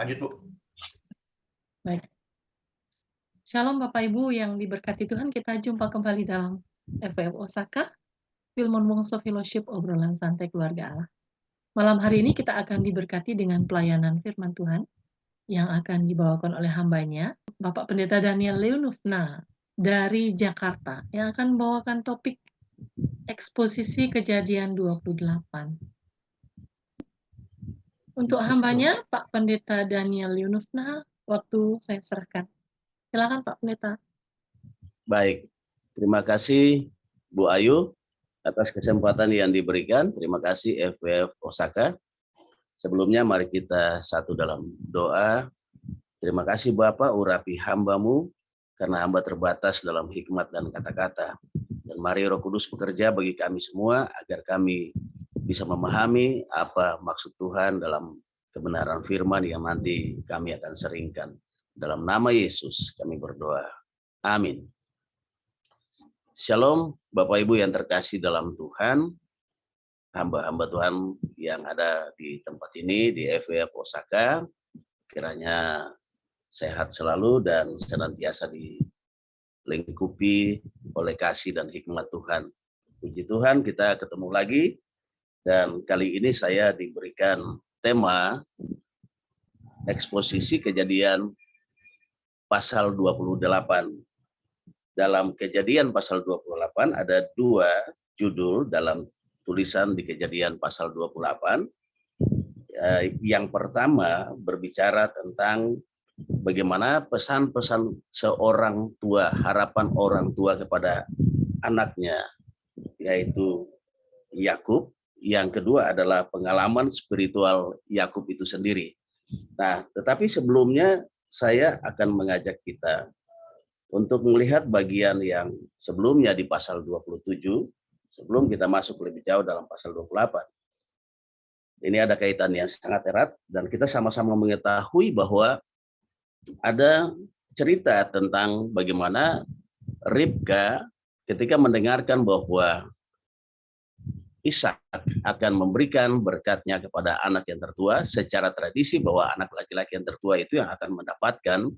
Lanjut, Bu. Baik. Shalom Bapak Ibu yang diberkati Tuhan, kita jumpa kembali dalam FWF Osaka, Filmon Wongso Fellowship, obrolan santai keluarga Allah. Malam hari ini kita akan diberkati dengan pelayanan firman Tuhan yang akan dibawakan oleh hambanya, Bapak Pendeta Daniel Leunufna dari Jakarta, yang akan membawakan topik eksposisi kejadian 28. Untuk hambanya, Pak Pendeta Daniel Leunufna, waktu saya serahkan. Silakan Pak Pendeta. Baik, terima kasih Bu Ayu atas kesempatan yang diberikan. Terima kasih FWF Osaka. Sebelumnya mari kita satu dalam doa. Terima kasih Bapak, urapi hamba-Mu karena hamba terbatas dalam hikmat dan kata-kata. Dan mari Roh Kudus bekerja bagi kami semua agar kami bisa memahami apa maksud Tuhan dalam kebenaran firman yang nanti kami akan seringkan. Dalam nama Yesus kami berdoa. Amin. Shalom Bapak Ibu yang terkasih dalam Tuhan, hamba-hamba Tuhan yang ada di tempat ini di FWF Osaka, kiranya sehat selalu dan senantiasa dilingkupi oleh kasih dan hikmat Tuhan. Puji Tuhan, kita ketemu lagi dan kali ini saya diberikan tema eksposisi kejadian pasal 28. Dalam kejadian pasal 28 ada dua judul dalam tulisan di kejadian pasal 28. Yang pertama berbicara tentang bagaimana pesan-pesan seorang tua, harapan orang tua kepada anaknya, yaitu Yakub. Yang kedua adalah pengalaman spiritual Yakub itu sendiri. Nah, tetapi sebelumnya saya akan mengajak kita untuk melihat bagian yang sebelumnya di pasal 27, sebelum kita masuk lebih jauh dalam pasal 28. Ini ada kaitan yang sangat erat, dan kita sama-sama mengetahui bahwa ada cerita tentang bagaimana Ribka ketika mendengarkan bahwa Ishak akan memberikan berkatnya kepada anak yang tertua, secara tradisi bahwa anak laki-laki yang tertua itu yang akan mendapatkan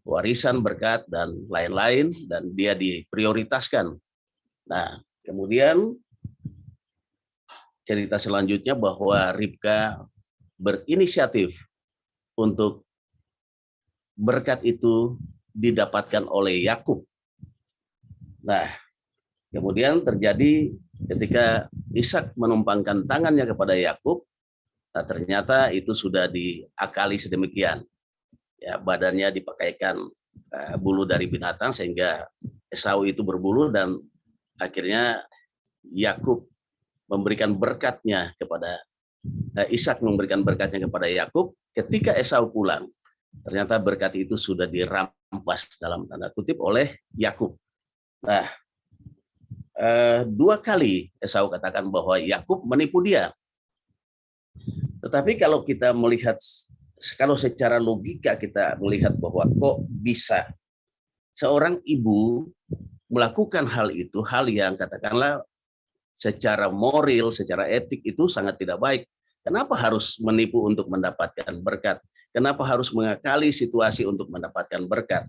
warisan berkat dan lain-lain, dan dia diprioritaskan. Nah, kemudian cerita selanjutnya bahwa Ribka berinisiatif untuk berkat itu didapatkan oleh Yakub. Nah, kemudian terjadi ketika Ishak menumpangkan tangannya kepada Yakub, nah ternyata itu sudah diakali sedemikian. Ya, badannya dipakaikan bulu dari binatang sehingga Esau itu berbulu, dan akhirnya Yakub memberikan berkatnya kepada Ishak memberikan berkatnya kepada Yakub. Ketika Esau pulang, ternyata berkat itu sudah dirampas dalam tanda kutip oleh Yakub. Nah, dua kali Esau katakan bahwa Yakub menipu dia. Tetapi kalau kita melihat, kalau secara logika kita melihat bahwa kok bisa seorang ibu melakukan hal itu, hal yang katakanlah secara moral, secara etik itu sangat tidak baik. Kenapa harus menipu untuk mendapatkan berkat? Kenapa harus mengakali situasi untuk mendapatkan berkat?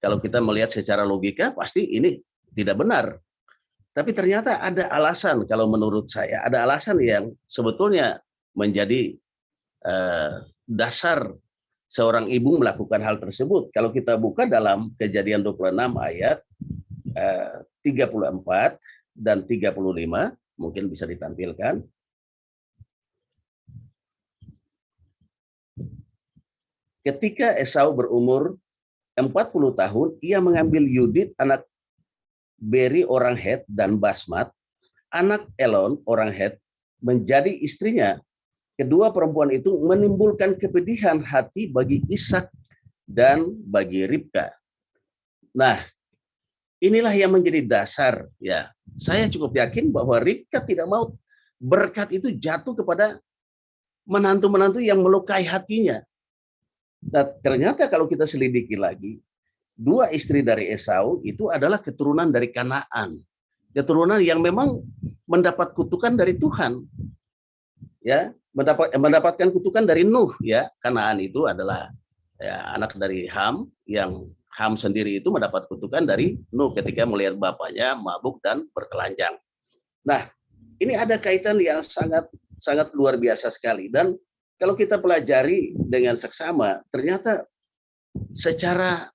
Kalau kita melihat secara logika, pasti ini tidak benar. Tapi ternyata ada alasan, kalau menurut saya, ada alasan yang sebetulnya menjadi dasar seorang ibu melakukan hal tersebut. Kalau kita buka dalam Kejadian 26 ayat 34 dan 35, mungkin bisa ditampilkan. Ketika Esau berumur 40 tahun, ia mengambil Yudit anak Beri orang Het dan Basmat, anak Elon orang Het, menjadi istrinya. Kedua perempuan itu menimbulkan kepedihan hati bagi Ishak dan bagi Ribka. Nah, inilah yang menjadi dasar, ya. Saya cukup yakin bahwa Ribka tidak mau berkat itu jatuh kepada menantu-menantu yang melukai hatinya. Dan ternyata kalau kita selidiki lagi, dua istri dari Esau itu adalah keturunan dari Kanaan. Keturunan yang memang mendapat kutukan dari Tuhan. Ya, mendapatkan kutukan dari Nuh, ya. Kanaan itu adalah ya, anak dari Ham, yang Ham sendiri itu mendapat kutukan dari Nuh ketika melihat bapaknya mabuk dan bertelanjang. Nah, ini ada kaitan yang sangat sangat luar biasa sekali, dan kalau kita pelajari dengan seksama, ternyata secara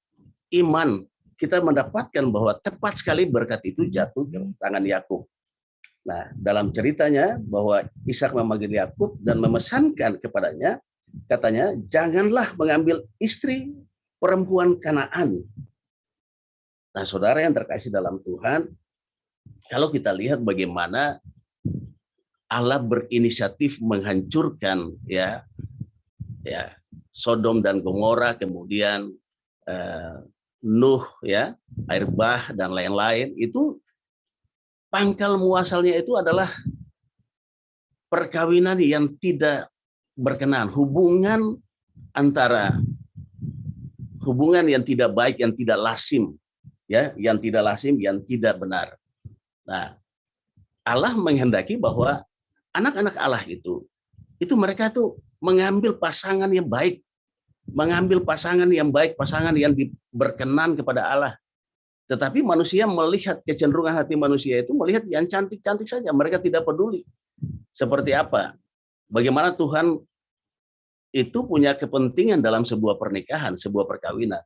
iman kita mendapatkan bahwa tepat sekali berkat itu jatuh ke tangan Yakub. Nah, dalam ceritanya bahwa Ishak memanggil Yakub dan memesankan kepadanya, katanya, janganlah mengambil istri perempuan Kanaan. Nah, saudara yang terkasih dalam Tuhan, kalau kita lihat bagaimana Allah berinisiatif menghancurkan ya Sodom dan Gomora, kemudian Nuh, ya, air bah dan lain-lain, itu pangkal muasalnya itu adalah perkawinan yang tidak berkenan, hubungan yang tidak baik, yang tidak lazim, ya, yang tidak benar. Nah, Allah menghendaki bahwa anak-anak Allah itu mereka tuh mengambil pasangan yang baik, pasangan yang berkenan kepada Allah. Tetapi manusia melihat, kecenderungan hati manusia itu melihat yang cantik-cantik saja, mereka tidak peduli seperti apa. Bagaimana Tuhan itu punya kepentingan dalam sebuah pernikahan, sebuah perkawinan.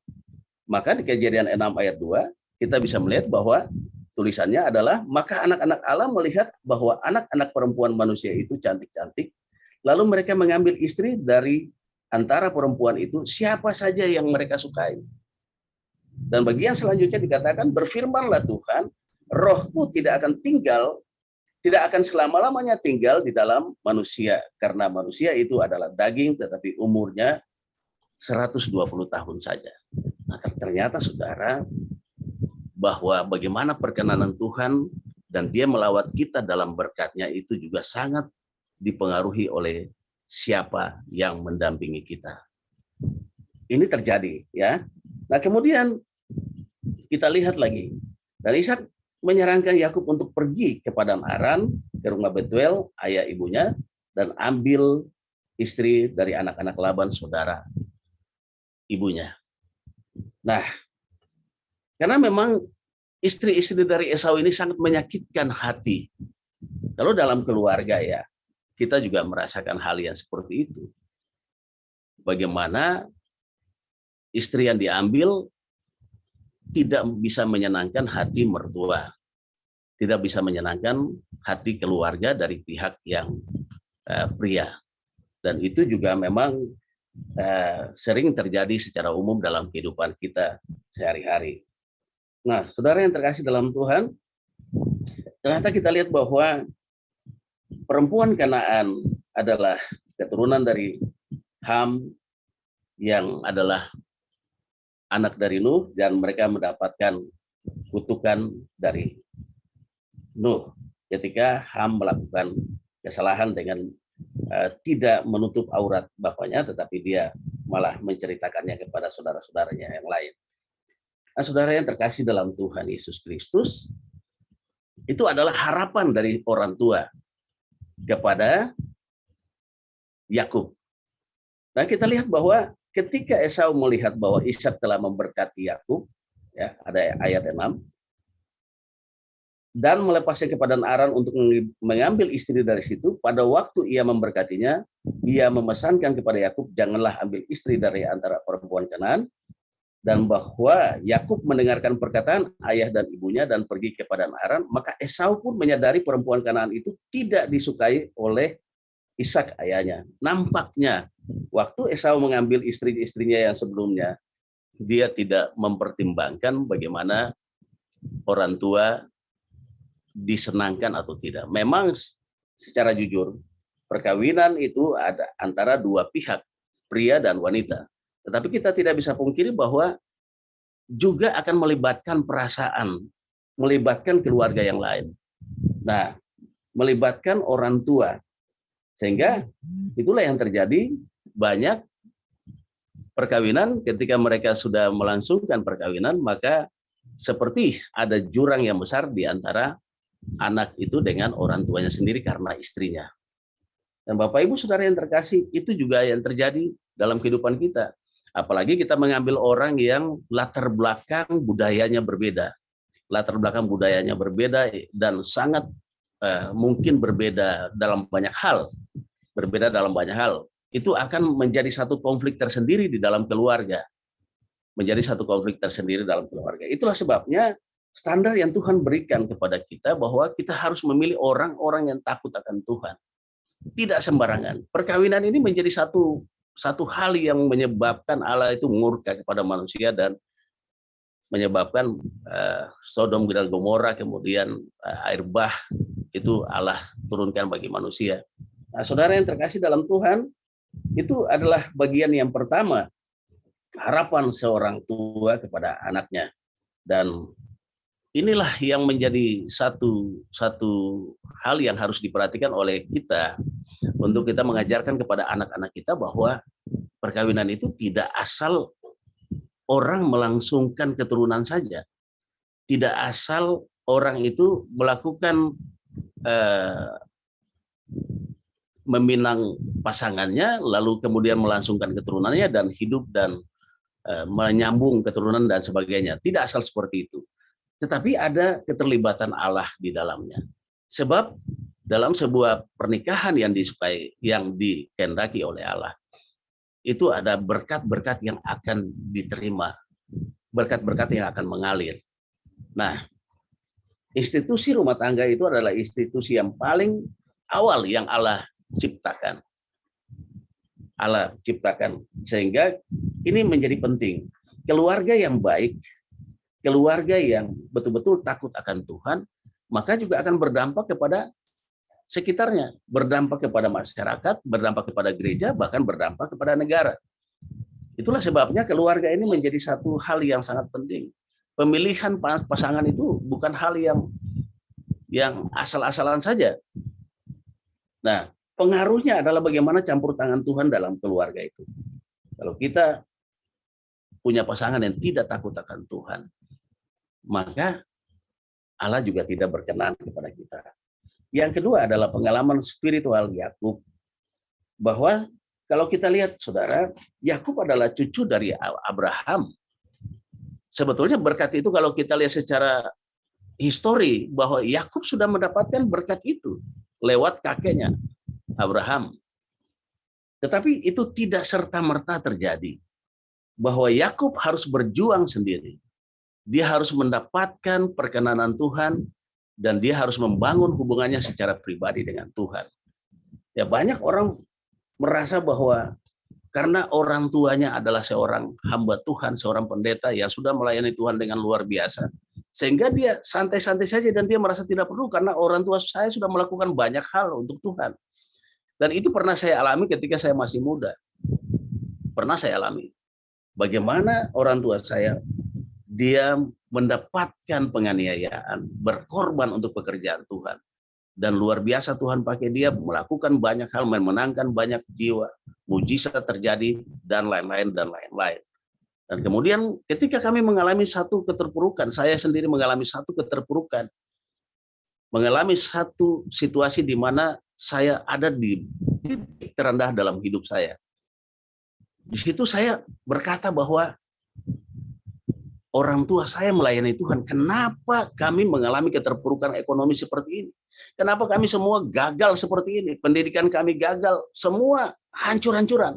Maka di Kejadian 6 ayat 2, kita bisa melihat bahwa tulisannya adalah, maka anak-anak Allah melihat bahwa anak-anak perempuan manusia itu cantik-cantik, lalu mereka mengambil istri dari antara perempuan itu siapa saja yang mereka sukai. Dan bagian selanjutnya dikatakan, berfirmanlah Tuhan, rohku tidak akan selama-lamanya tinggal di dalam manusia, karena manusia itu adalah daging, tetapi umurnya 120 tahun saja. Nah, ternyata saudara, bahwa bagaimana perkenanan Tuhan dan dia melawat kita dalam berkatnya itu juga sangat dipengaruhi oleh siapa yang mendampingi kita. Ini terjadi, ya. Nah, kemudian kita lihat lagi, dan Ishak menyarankan Yakub untuk pergi ke Paddan Aram, ke rumah Betuel, ayah ibunya, dan ambil istri dari anak-anak Laban, saudara ibunya. Nah, karena memang istri-istri dari Esau ini sangat menyakitkan hati. Kalau dalam keluarga, ya, kita juga merasakan hal yang seperti itu. Bagaimana istri yang diambil tidak bisa menyenangkan hati mertua, tidak bisa menyenangkan hati keluarga dari pihak yang pria. Dan itu juga memang sering terjadi secara umum dalam kehidupan kita sehari-hari. Nah, saudara yang terkasih dalam Tuhan, ternyata kita lihat bahwa perempuan Kanaan adalah keturunan dari Ham, yang adalah anak dari Nuh, dan mereka mendapatkan kutukan dari Nuh ketika Ham melakukan kesalahan dengan tidak menutup aurat bapaknya, tetapi dia malah menceritakannya kepada saudara-saudaranya yang lain. Nah, saudara yang terkasih dalam Tuhan Yesus Kristus, itu adalah harapan dari orang tua kepada Yakub. Nah, kita lihat bahwa ketika Esau melihat bahwa Ishak telah memberkati Yakub, ya, ada ayat 6, dan melepasnya ke Paddan Aram untuk mengambil istri dari situ, pada waktu ia memberkatinya, ia memesankan kepada Yakub, janganlah ambil istri dari antara perempuan Kanaan, dan bahwa Yakub mendengarkan perkataan ayah dan ibunya dan pergi ke Paddan Aram. Maka Esau pun menyadari perempuan Kanaan itu tidak disukai oleh Ishak ayahnya. Nampaknya waktu Esau mengambil istri-istrinya yang sebelumnya, dia tidak mempertimbangkan bagaimana orang tua disenangkan atau tidak. Memang secara jujur, perkawinan itu ada antara dua pihak, pria dan wanita. Tetapi kita tidak bisa pungkiri bahwa juga akan melibatkan perasaan, melibatkan keluarga yang lain. Nah, melibatkan orang tua. Sehingga itulah yang terjadi, banyak perkawinan ketika mereka sudah melangsungkan perkawinan, maka seperti ada jurang yang besar di antara anak itu dengan orang tuanya sendiri karena istrinya. Dan Bapak Ibu Saudara yang terkasih, itu juga yang terjadi dalam kehidupan kita. Apalagi kita mengambil orang yang latar belakang budayanya berbeda. Latar belakang budayanya berbeda dan sangat mungkin berbeda dalam banyak hal. Berbeda dalam banyak hal. Itu akan menjadi satu konflik tersendiri di dalam keluarga. Menjadi satu konflik tersendiri dalam keluarga. Itulah sebabnya standar yang Tuhan berikan kepada kita bahwa kita harus memilih orang-orang yang takut akan Tuhan. Tidak sembarangan. Perkawinan ini menjadi satu hal yang menyebabkan Allah itu murka kepada manusia dan menyebabkan Sodom dan Gomora, kemudian air bah itu Allah turunkan bagi manusia. Nah, saudara yang terkasih dalam Tuhan, itu adalah bagian yang pertama, harapan seorang tua kepada anaknya. Dan inilah yang menjadi satu hal yang harus diperhatikan oleh kita untuk kita mengajarkan kepada anak-anak kita bahwa perkawinan itu tidak asal orang melangsungkan keturunan saja. Tidak asal orang itu melakukan meminang pasangannya, lalu kemudian melangsungkan keturunannya dan hidup dan menyambung keturunan dan sebagainya. Tidak asal seperti itu. Tetapi ada keterlibatan Allah di dalamnya. Sebab dalam sebuah pernikahan yang disukai, yang dikehendaki oleh Allah, itu ada berkat-berkat yang akan diterima, berkat-berkat yang akan mengalir. Nah, institusi rumah tangga itu adalah institusi yang paling awal yang Allah ciptakan. Allah ciptakan, sehingga ini menjadi penting. Keluarga yang baik, keluarga yang betul-betul takut akan Tuhan, maka juga akan berdampak kepada sekitarnya, berdampak kepada masyarakat, berdampak kepada gereja, bahkan berdampak kepada negara. Itulah sebabnya keluarga ini menjadi satu hal yang sangat penting. Pemilihan pasangan itu bukan hal yang asal-asalan saja. Nah, pengaruhnya adalah bagaimana campur tangan Tuhan dalam keluarga itu. Kalau kita punya pasangan yang tidak takut akan Tuhan, maka Allah juga tidak berkenan kepada kita. Yang kedua adalah pengalaman spiritual Yakub, bahwa kalau kita lihat saudara, Yakub adalah cucu dari Abraham. Sebetulnya berkat itu kalau kita lihat secara histori, bahwa Yakub sudah mendapatkan berkat itu lewat kakeknya Abraham. Tetapi itu tidak serta-merta terjadi, bahwa Yakub harus berjuang sendiri. Dia harus mendapatkan perkenanan Tuhan, dan dia harus membangun hubungannya secara pribadi dengan Tuhan. Ya, banyak orang merasa bahwa karena orang tuanya adalah seorang hamba Tuhan, seorang pendeta yang sudah melayani Tuhan dengan luar biasa, sehingga dia santai-santai saja dan dia merasa tidak perlu karena orang tua saya sudah melakukan banyak hal untuk Tuhan. Dan itu pernah saya alami ketika saya masih muda. Pernah saya alami. Bagaimana orang tua saya, dia mendapatkan penganiayaan, berkorban untuk pekerjaan Tuhan. Dan luar biasa Tuhan pakai dia melakukan banyak hal, memenangkan banyak jiwa, mujizat terjadi, dan lain-lain, dan lain-lain. Dan kemudian ketika kami mengalami satu keterpurukan, saya sendiri mengalami satu keterpurukan, mengalami satu situasi di mana saya ada di titik terendah dalam hidup saya. Di situ saya berkata bahwa orang tua saya melayani Tuhan, kenapa kami mengalami keterpurukan ekonomi seperti ini? Kenapa kami semua gagal seperti ini? Pendidikan kami gagal, semua hancur-hancuran.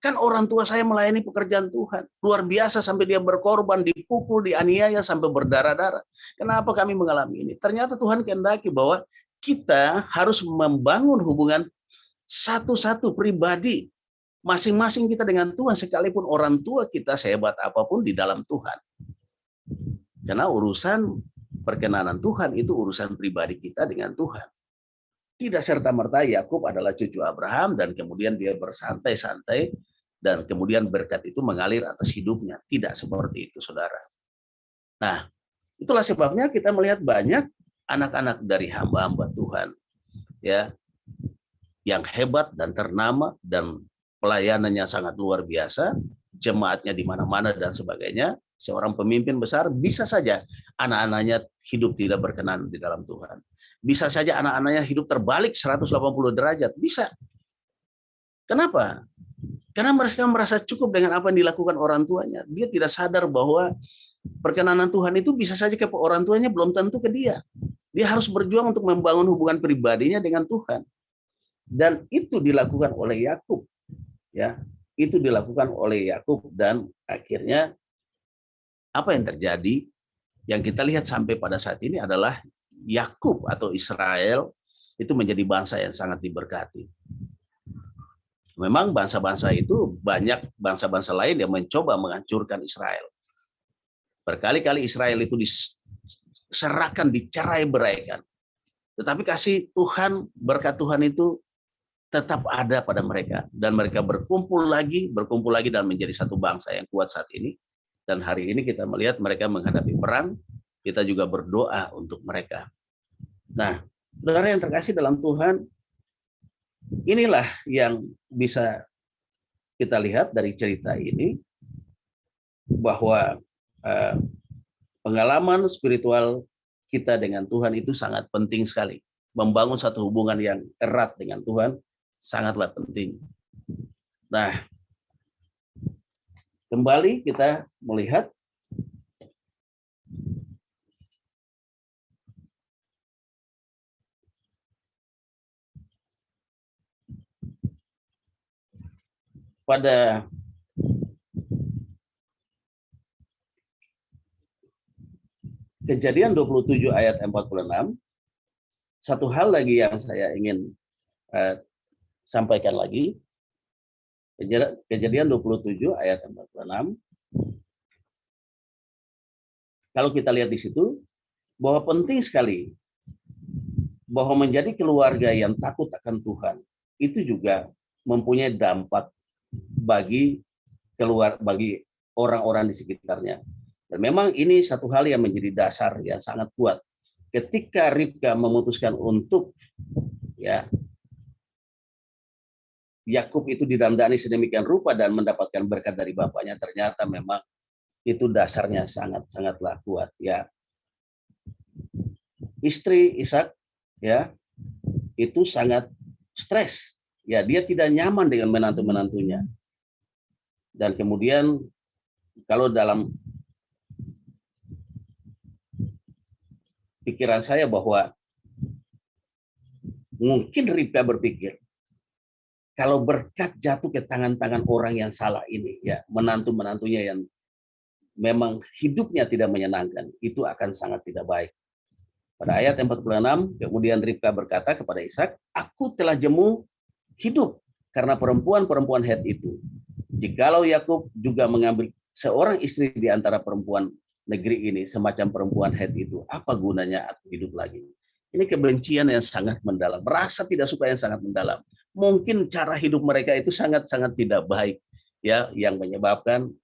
Kan orang tua saya melayani pekerjaan Tuhan, luar biasa sampai dia berkorban, dipukul, dianiaya sampai berdarah-darah. Kenapa kami mengalami ini? Ternyata Tuhan kehendaki bahwa kita harus membangun hubungan satu-satu pribadi, masing-masing kita dengan Tuhan, sekalipun orang tua kita sehebat apapun di dalam Tuhan. Karena urusan perkenanan Tuhan itu urusan pribadi kita dengan Tuhan. Tidak serta-merta Yakub adalah cucu Abraham dan kemudian dia bersantai-santai dan kemudian berkat itu mengalir atas hidupnya. Tidak seperti itu, saudara. Nah, itulah sebabnya kita melihat banyak anak-anak dari hamba-hamba Tuhan, ya, yang hebat dan ternama dan pelayanannya sangat luar biasa, jemaatnya di mana-mana dan sebagainya. Seorang pemimpin besar, bisa saja anak-anaknya hidup tidak berkenan di dalam Tuhan. Bisa saja anak-anaknya hidup terbalik 180 derajat, bisa. Kenapa? Karena mereka merasa cukup dengan apa yang dilakukan orang tuanya. Dia tidak sadar bahwa perkenanan Tuhan itu bisa saja ke orang tuanya, belum tentu ke dia. Dia harus berjuang untuk membangun hubungan pribadinya dengan Tuhan. Dan itu dilakukan oleh Yakub. Ya, itu dilakukan oleh Yakub, dan akhirnya apa yang terjadi? Yang kita lihat sampai pada saat ini adalah Yakub atau Israel itu menjadi bangsa yang sangat diberkati. Memang bangsa-bangsa itu, banyak bangsa-bangsa lain yang mencoba menghancurkan Israel. Berkali-kali Israel itu diserahkan, dicerai-beraikan. Tetapi kasih Tuhan, berkat Tuhan itu tetap ada pada mereka. Dan mereka berkumpul lagi dan menjadi satu bangsa yang kuat saat ini. Dan hari ini kita melihat mereka menghadapi perang, kita juga berdoa untuk mereka. Nah, saudara yang terkasih dalam Tuhan, inilah yang bisa kita lihat dari cerita ini, bahwa pengalaman spiritual kita dengan Tuhan itu sangat penting sekali. Membangun satu hubungan yang erat dengan Tuhan sangatlah penting. Nah, kembali kita melihat pada Kejadian 27 ayat 46, satu hal lagi yang saya ingin sampaikan lagi. Kejadian 27 ayat 46. Kalau kita lihat di situ, bahwa penting sekali bahwa menjadi keluarga yang takut akan Tuhan itu juga mempunyai dampak bagi orang-orang di sekitarnya. Dan memang ini satu hal yang menjadi dasar yang sangat kuat. Ketika Ribka memutuskan untuk Yakub itu didandani sedemikian rupa dan mendapatkan berkat dari bapaknya, ternyata memang itu dasarnya sangatlah kuat. Ya, istri Ishak itu sangat stres. Ya, dia tidak nyaman dengan menantu-menantunya. Dan kemudian kalau dalam pikiran saya bahwa mungkin Ribka berpikir, kalau berkat jatuh ke tangan-tangan orang yang salah ini, ya, menantu-menantunya yang memang hidupnya tidak menyenangkan, itu akan sangat tidak baik. Pada ayat 46, kemudian Ribka berkata kepada Ishak, aku telah jemu hidup karena perempuan-perempuan Het itu. Jikalau Yakub juga mengambil seorang istri di antara perempuan negeri ini, semacam perempuan Het itu, apa gunanya aku hidup lagi? Ini kebencian yang sangat mendalam, rasa tidak suka yang sangat mendalam. Mungkin cara hidup mereka itu sangat-sangat tidak baik, ya, yang menyebabkan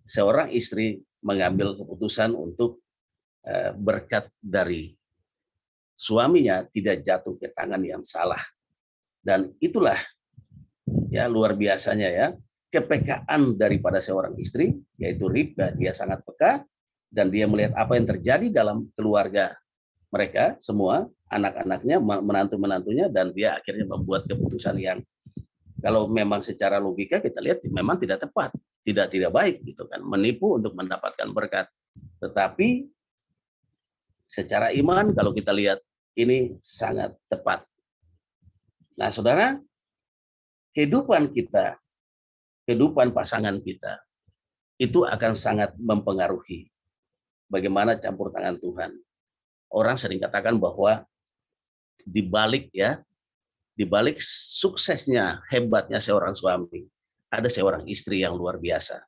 seorang istri mengambil keputusan untuk berkat dari suaminya tidak jatuh ke tangan yang salah. Dan itulah ya luar biasanya ya kepekaan daripada seorang istri, yaitu Ribka. Dia sangat peka dan dia melihat apa yang terjadi dalam keluarga mereka semua, anak-anaknya, menantu-menantunya, dan dia akhirnya membuat keputusan yang kalau memang secara logika kita lihat memang tidak tepat, tidak baik gitu kan, menipu untuk mendapatkan berkat. Tetapi secara iman kalau kita lihat ini sangat tepat. Nah, saudara, kehidupan kita, kehidupan pasangan kita itu akan sangat mempengaruhi bagaimana campur tangan Tuhan. Orang sering katakan bahwa di balik suksesnya, hebatnya seorang suami, ada seorang istri yang luar biasa,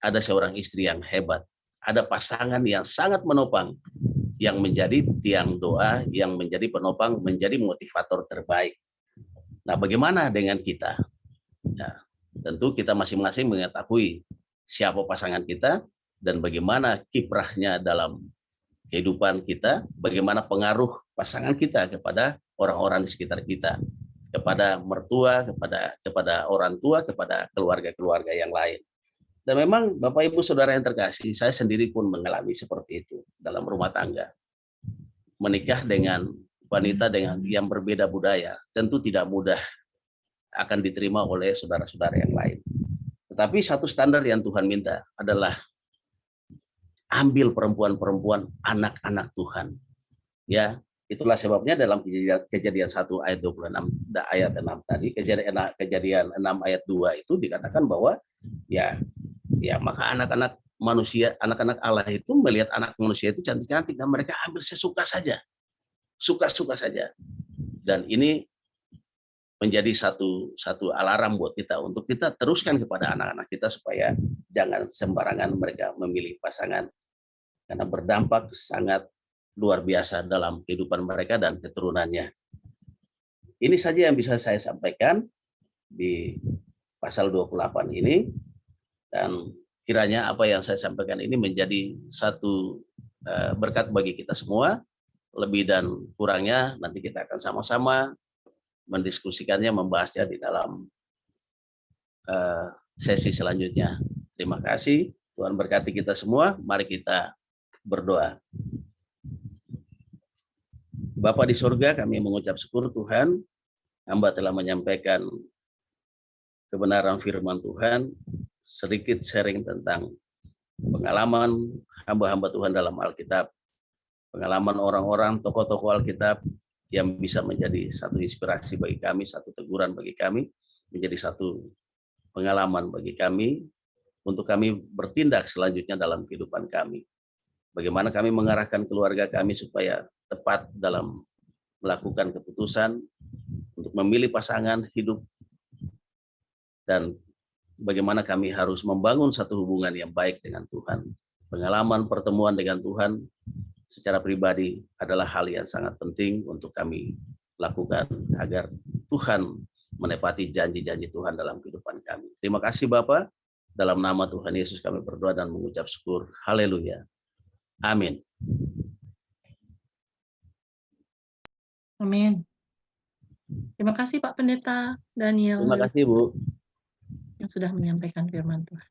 ada seorang istri yang hebat, ada pasangan yang sangat menopang, yang menjadi tiang doa, yang menjadi penopang, menjadi motivator terbaik. Nah, bagaimana dengan kita? Nah, tentu kita masing-masing mengetahui siapa pasangan kita dan bagaimana kiprahnya dalam kehidupan kita, bagaimana pengaruh pasangan kita kepada orang-orang di sekitar kita, kepada mertua, kepada orang tua, kepada keluarga-keluarga yang lain. Dan memang Bapak Ibu Saudara yang terkasih, saya sendiri pun mengalami seperti itu dalam rumah tangga. Menikah dengan wanita dengan yang berbeda budaya tentu tidak mudah. akan diterima oleh saudara-saudara yang lain. Tetapi satu standar yang Tuhan minta adalah ambil perempuan-perempuan anak-anak Tuhan. Ya, itulah sebabnya dalam kejadian 1 ayat 26 ayat 6 tadi, kejadian 6 ayat 2 itu dikatakan bahwa ya maka anak-anak manusia, anak-anak Allah itu melihat anak manusia itu cantik-cantik dan mereka ambil sesuka saja. Suka-suka saja. Dan ini menjadi satu alarm buat kita untuk kita teruskan kepada anak-anak kita supaya jangan sembarangan mereka memilih pasangan, karena berdampak sangat luar biasa dalam kehidupan mereka dan keturunannya. Ini saja yang bisa saya sampaikan di pasal 28 ini, dan kiranya apa yang saya sampaikan ini menjadi satu berkat bagi kita semua. Lebih dan kurangnya nanti kita akan sama-sama mendiskusikannya, membahasnya di dalam sesi selanjutnya. Terima kasih, Tuhan berkati kita semua. Mari kita berdoa. Bapa di surga, kami mengucap syukur Tuhan, hamba telah menyampaikan kebenaran firman Tuhan, sedikit sharing tentang pengalaman hamba-hamba Tuhan dalam Alkitab, pengalaman orang-orang, tokoh-tokoh Alkitab yang bisa menjadi satu inspirasi bagi kami, satu teguran bagi kami, menjadi satu pengalaman bagi kami, untuk kami bertindak selanjutnya dalam kehidupan kami. Bagaimana kami mengarahkan keluarga kami supaya tepat dalam melakukan keputusan untuk memilih pasangan hidup, dan bagaimana kami harus membangun satu hubungan yang baik dengan Tuhan. Pengalaman pertemuan dengan Tuhan secara pribadi adalah hal yang sangat penting untuk kami lakukan agar Tuhan menepati janji-janji Tuhan dalam kehidupan kami. Terima kasih Bapa, dalam nama Tuhan Yesus kami berdoa dan mengucap syukur. Haleluya. Amin. Amin. Terima kasih Pak Pendeta Daniel Terima kasih Bu. yang sudah menyampaikan firman Tuhan.